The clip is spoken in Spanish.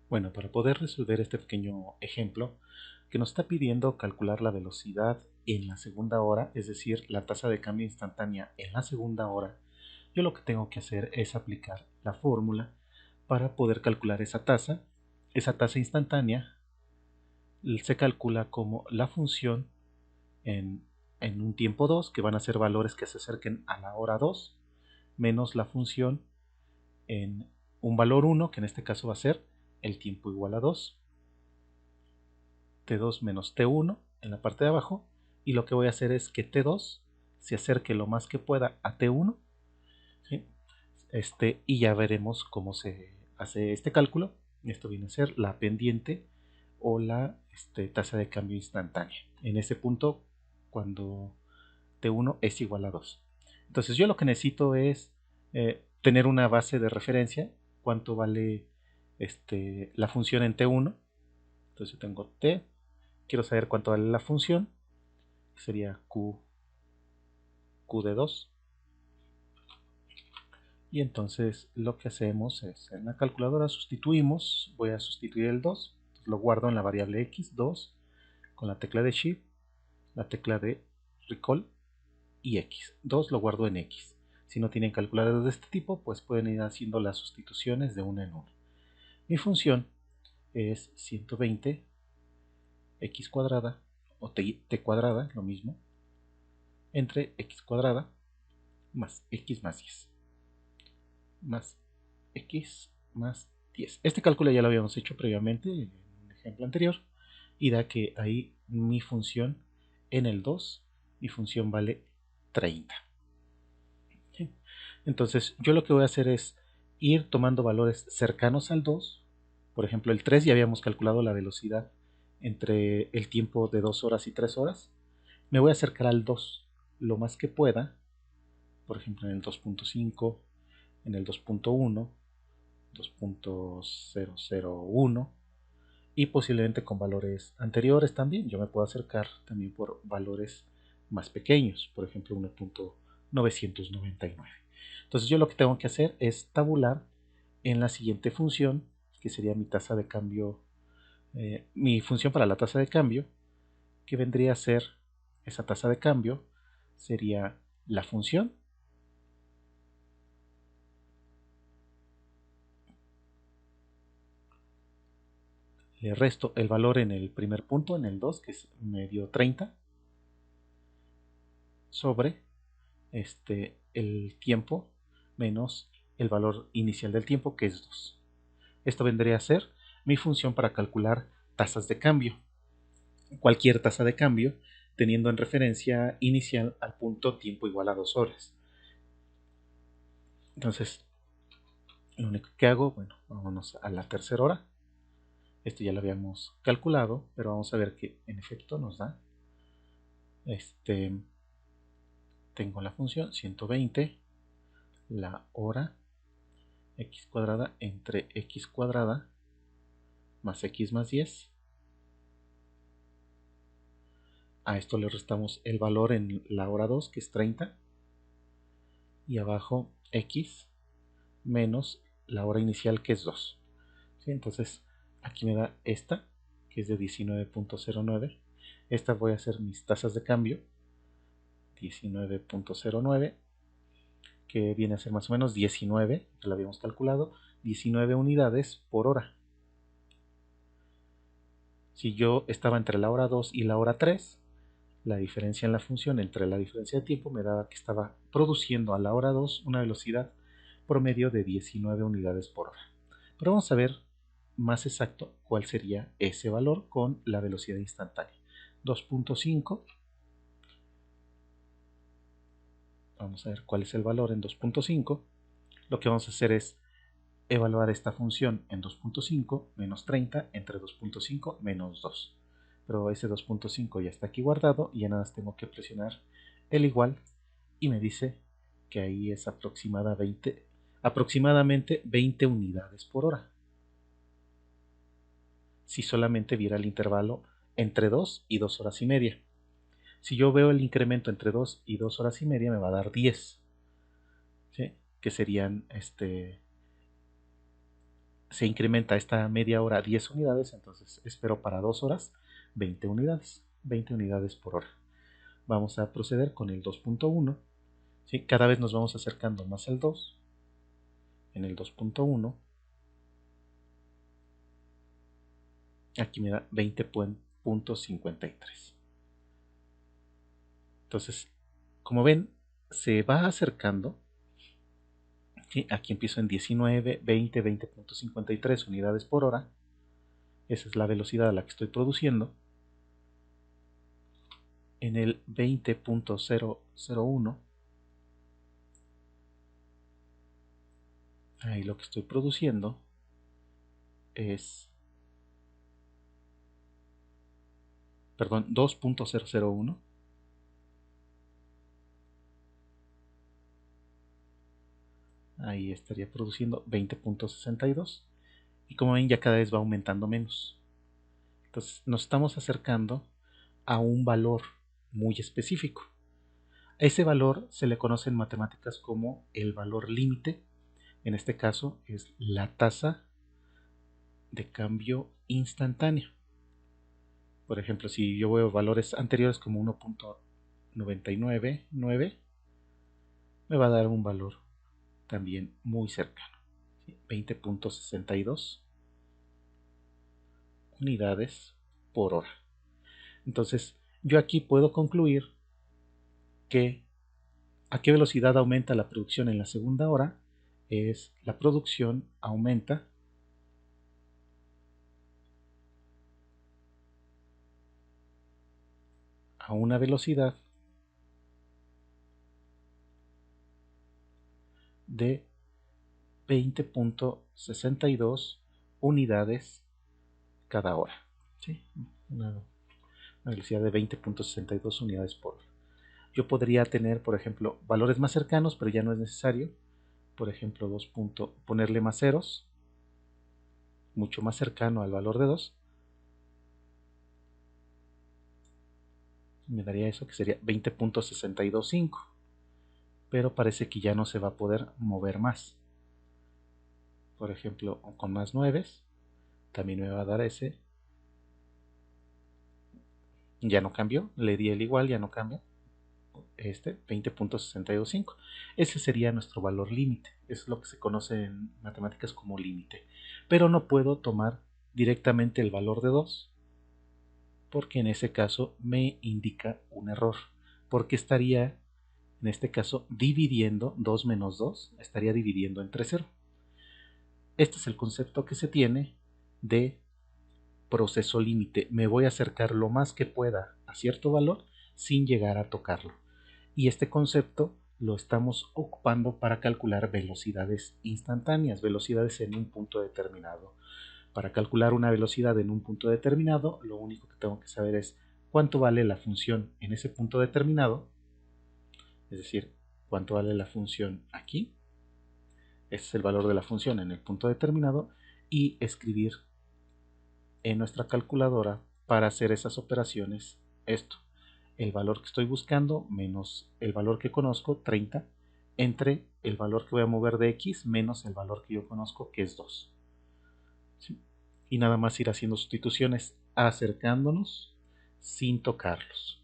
Bueno, para poder resolver este pequeño ejemplo que nos está pidiendo calcular la velocidad en la segunda hora, es decir, la tasa de cambio instantánea en la segunda hora, yo lo que tengo que hacer es aplicar la fórmula para poder calcular esa tasa. Esa tasa instantánea se calcula como la función en, en un tiempo 2, que van a ser valores que se acerquen a la hora 2, menos la función en un valor 1, que en este caso va a ser el tiempo igual a 2, T2 menos T1 en la parte de abajo, y lo que voy a hacer es que T2 se acerque lo más que pueda a T1, ¿sí? Y ya veremos cómo se hace este cálculo. Esto viene a ser la pendiente o la tasa de cambio instantánea. En ese punto, cuando T1 es igual a 2. Entonces yo lo que necesito es tener una base de referencia, cuánto vale la función en T1. Entonces yo tengo T, quiero saber cuánto vale la función, que sería Q de 2. Y entonces lo que hacemos es, en la calculadora sustituimos, voy a sustituir el 2, lo guardo en la variable x, 2, con la tecla de Shift, la tecla de Recall y x. 2 lo guardo en x. Si no tienen calculadores de este tipo, pues pueden ir haciendo las sustituciones de una en una. Mi función es 120 x cuadrada, o t cuadrada, lo mismo, entre x cuadrada más x más 10. Más x más 10. Este cálculo ya lo habíamos hecho previamente en un ejemplo anterior y da que ahí mi función en el 2, mi función vale 30. ¿Sí? Entonces yo lo que voy a hacer es ir tomando valores cercanos al 2. Por ejemplo, el 3 ya habíamos calculado la velocidad entre el tiempo de 2 horas y 3 horas. Me voy a acercar al 2 lo más que pueda, por ejemplo en el 2.5, en el 2.1, 2.001 y posiblemente con valores anteriores también. Yo me puedo acercar también por valores más pequeños, por ejemplo 1.999. Entonces yo lo que tengo que hacer es tabular en la siguiente función, que sería mi tasa de cambio, mi función para la tasa de cambio, que vendría a ser esa tasa de cambio, sería la función le resto el valor en el primer punto, en el 2, que es medio 30, sobre el tiempo menos el valor inicial del tiempo, que es 2. Esto vendría a ser mi función para calcular tasas de cambio. Cualquier tasa de cambio teniendo en referencia inicial al punto tiempo igual a 2 horas. Entonces, lo único que hago, bueno, vámonos a la tercera hora. Esto ya lo habíamos calculado, pero vamos a ver que en efecto nos da tengo la función 120 la hora x cuadrada entre x cuadrada más x más 10. A esto le restamos el valor en la hora 2, que es 30, y abajo x menos la hora inicial, que es 2. ¿Sí? Entonces aquí me da esta, que es de 19.09. Esta voy a hacer mis tasas de cambio, 19.09, que viene a ser más o menos 19, que lo habíamos calculado, 19 unidades por hora. Si yo estaba entre la hora 2 y la hora 3, la diferencia en la función entre la diferencia de tiempo me daba que estaba produciendo a la hora 2 una velocidad promedio de 19 unidades por hora. Pero vamos a ver más exacto cuál sería ese valor con la velocidad instantánea. 2.5. Vamos a ver cuál es el valor en 2.5. Lo que vamos a hacer es evaluar esta función en 2.5 menos 30 entre 2.5 menos 2. Pero ese 2.5 ya está aquí guardado y ya nada más tengo que presionar el igual y me dice que ahí es aproximadamente 20 unidades por hora. Si solamente viera el intervalo entre 2 y 2 horas y media. Si yo veo el incremento entre 2 y 2 horas y media, me va a dar 10, ¿sí? Que serían se incrementa esta media hora 10 unidades, entonces espero para 2 horas 20 unidades por hora. Vamos a proceder con el 2.1. ¿Sí? Cada vez nos vamos acercando más al 2. En el 2.1, aquí me da 20.53. Entonces, como ven, se va acercando. ¿Sí? Aquí empiezo en 19, 20, 20.53 unidades por hora. Esa es la velocidad a la que estoy produciendo. En el 20.001, ahí lo que estoy produciendo es, perdón, 2.001. Ahí estaría produciendo 20.62. Y como ven, ya cada vez va aumentando menos. Entonces nos estamos acercando a un valor muy específico. A ese valor se le conoce en matemáticas como el valor límite. En este caso es la tasa de cambio instantáneo. Por ejemplo, si yo veo valores anteriores como 1.999, me va a dar un valor también muy cercano. 20.62 unidades por hora. Entonces, yo aquí puedo concluir que a qué velocidad aumenta la producción en la segunda hora es la producción aumenta a una velocidad de 20.62 unidades cada hora. ¿Sí? Una velocidad de 20.62 unidades por hora. Yo podría tener, por ejemplo, valores más cercanos, pero ya no es necesario. Por ejemplo, ponerle más ceros, mucho más cercano al valor de 2. Me daría eso, que sería 20.625. Pero parece que ya no se va a poder mover más. Por ejemplo, con más 9 también me va a dar ese. Ya no cambió, le di el igual, ya no cambia. 20.625. Ese sería nuestro valor límite. Es lo que se conoce en matemáticas como límite. Pero no puedo tomar directamente el valor de 2, porque en ese caso me indica un error. Porque estaría, en este caso, dividiendo 2 menos 2, estaría dividiendo entre 0. Este es el concepto que se tiene de proceso límite. Me voy a acercar lo más que pueda a cierto valor sin llegar a tocarlo. Y este concepto lo estamos ocupando para calcular velocidades instantáneas, velocidades en un punto determinado. Para calcular una velocidad en un punto determinado, lo único que tengo que saber es cuánto vale la función en ese punto determinado, es decir, cuánto vale la función aquí, ese es el valor de la función en el punto determinado, y escribir en nuestra calculadora para hacer esas operaciones esto: el valor que estoy buscando menos el valor que conozco, 30, entre el valor que voy a mover de x menos el valor que yo conozco, que es 2. ¿Sí? Y nada más ir haciendo sustituciones acercándonos sin tocarlos.